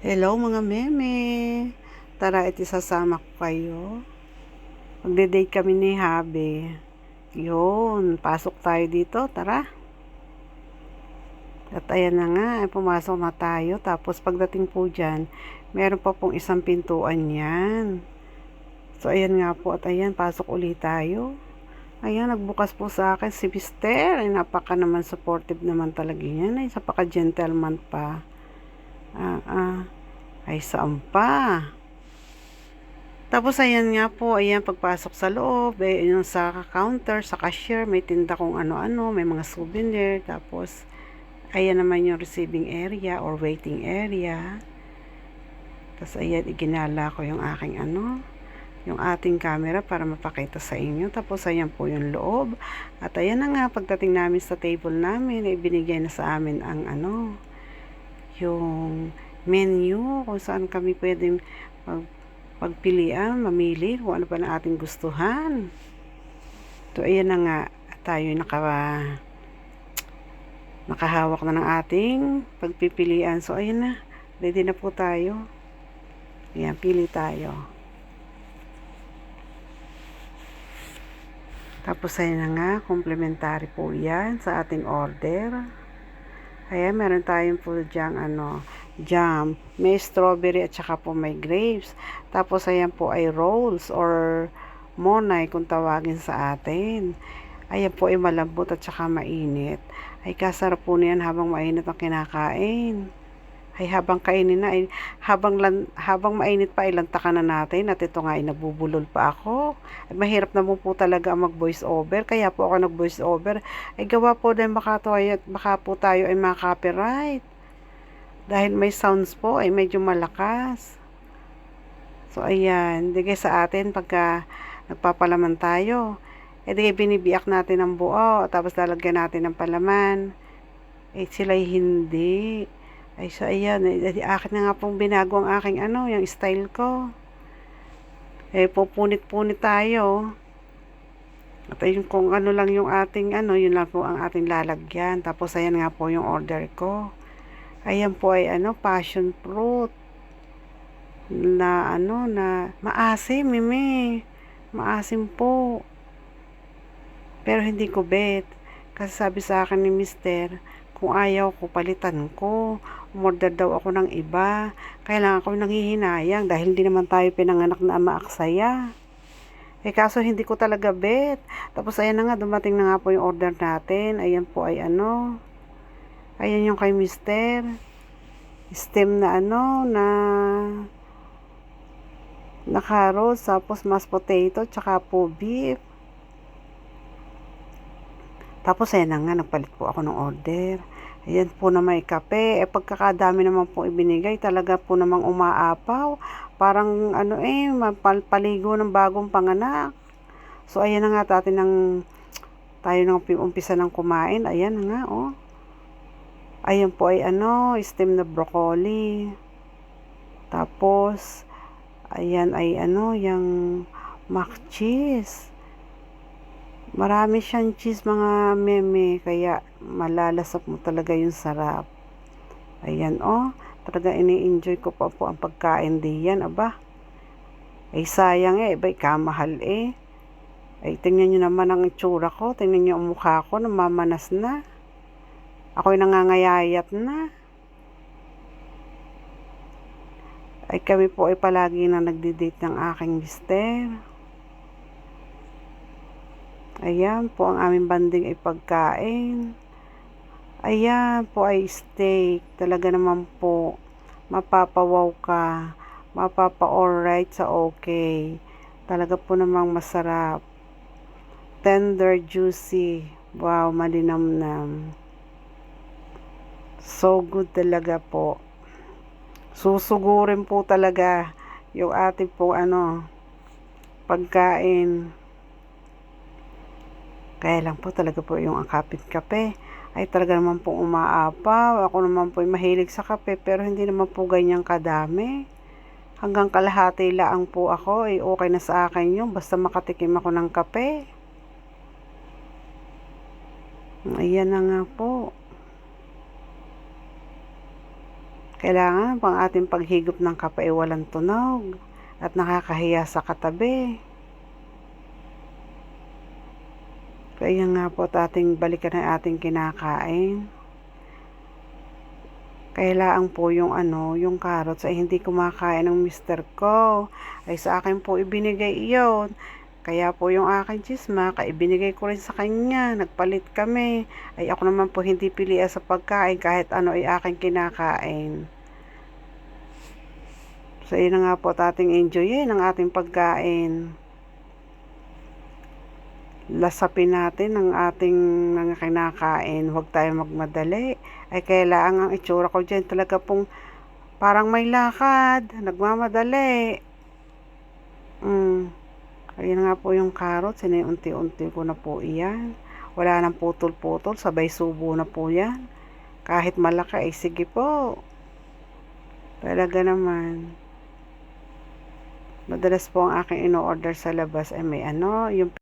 Hello mga meme! Tara, isasama ko kayo. Magde-date kami ni Habi. Yun, pasok tayo dito, tara. At ayan na nga, pumasok na tayo. Tapos pagdating po dyan, meron pa pong isang pintuan yan. So ayan nga po, at ayan, pasok ulit tayo. Ayan, nagbukas po sa akin si Mister. Ay, napaka naman supportive naman talaga yan. Ay, napaka gentleman pa. Ay, saan pa? Tapos ayan nga po, ayan pagpasok sa loob, yung sa counter, sa cashier, may tinda kung ano-ano, may mga souvenir. Tapos ayan naman yung receiving area or waiting area. Tapos ayan, iginala ko yung aking yung ating camera para mapakita sa inyo. Tapos ayan po yung loob. At ayan na nga, pagdating namin sa table namin, ibinigay na sa amin ang yung menu, kung saan kami pwedeng pagpilian, mamili kung ano pa na ating gustuhan. So ayan na nga, tayo nakahawak na ng ating pagpipilian. So ayan na, ready na po tayo. Ayan, pili tayo. Tapos ayan na nga, complimentary po yan sa ating order. Ayan, meron tayong po dyang jam. May strawberry at saka po may grapes. Tapos ayan po ay rolls or monay kung tawagin sa atin. Ayan po ay malambot at saka mainit. Ay kasarap po niyan habang mainit ang kinakain. Ay habang kainin na, ay habang mainit pa, ilantakan na natin. At ito nga ay nabubulol pa ako. At mahirap na po talaga ang mag-voice over. Kaya po ako nag-voice over. Ay gawa po dahil baka po tayo ay maka-copyright. Dahil may sounds po ay medyo malakas. So ayan, digay sa atin pagka nagpapalaman tayo. E digay binibiyak natin ang buo. Tapos lalagyan natin ng palaman. Eh sila'y hindi. Ay, so ayan, akin na nga pong binago ang aking yung style ko. Eh, pupunit-punit tayo. At ayun, kung ano lang yung ating yun lang po ang ating lalagyan. Tapos ayan nga po yung order ko. Ayan po ay passion fruit. Na na maasim, mimi. Maasim po. Pero hindi ko bet. Kasi sabi sa akin ni Mister, kung ayaw ko, palitan ko. Umorder daw ako ng iba. Kailangan ko nanghihinayang dahil hindi naman tayo pinanganak na maaksaya. Eh kaso hindi ko talaga bet. Tapos ayan na nga, dumating na nga po yung order natin. Ayan po ay ayan yung kay Mister. Steam na na carrots, tapos mashed potato, tsaka po beef. Tapos ayan na nga, nagpalit po ako ng order. Ayan po na may kape. Eh pagkakadami naman po ibinigay, talaga po namang umaapaw. Parang paligo ng bagong panganak. So ayan na nga, tayo nang umpisa ng kumain. Ayan na nga, oh. Ayan po ay steam na broccoli. Tapos ayan ay yung mac cheese. Marami siyang cheese mga meme, kaya malalasap mo talaga yung sarap. Ayan, oh. Talaga ini-enjoy ko pa po ang pagkain diyan, aba. Ay sayang bay kamahal Ay tingnan nyo naman ang itsura ko, tingnan nyo ang mukha ko, namamanas na. Ako'y nangangayayat na. Ay kami po ay palagi na nagdi-date ng aking mister. Ayan po ang aming banding ay pagkain. Ayan po ay steak. Talaga naman po, mapapawaw ka. Mapapa-alright sa okay. Talaga po namang masarap. Tender, juicy. Wow, malinamnam. So good talaga po. Susugurin po talaga yung ating po pagkain. Kaya lang po talaga po yung akapit kape ay talaga naman po umaapaw. Ako naman po ay mahilig sa kape pero hindi naman po ganyan kadami. Hanggang kalahati lang po ako ay okay na sa akin yun. Basta makatikim ako ng kape. Ayan na nga po. Kailangan pang ating paghigop ng kape ay walang tunog at nakakahiya sa katabi. Kaya nga po at ating balikan ang ating kinakain. Kailangan po yung yung carrots ay hindi kumakain ng mister ko. Ay sa akin po ibinigay iyon. Kaya po yung aking chismak ay ibinigay ko rin sa kanya. Nagpalit kami. Ay ako naman po hindi pilian sa pagkain kahit ano ay aking kinakain. So yun na nga po at ating enjoyin ang ating pagkain. Lasapin natin ang ating mga kinakain. Huwag tayo magmadali. Ay kailangan ang itsura ko dyan talaga pong parang may lakad. Nagmamadali. Ayan nga po yung carrots. Unti-unti ko na po iyan. Wala nang putol-putol. Sabay subo na po yan. Kahit malaki ay sige po. Talaga naman. Madalas po ang aking ino-order sa labas ay may yung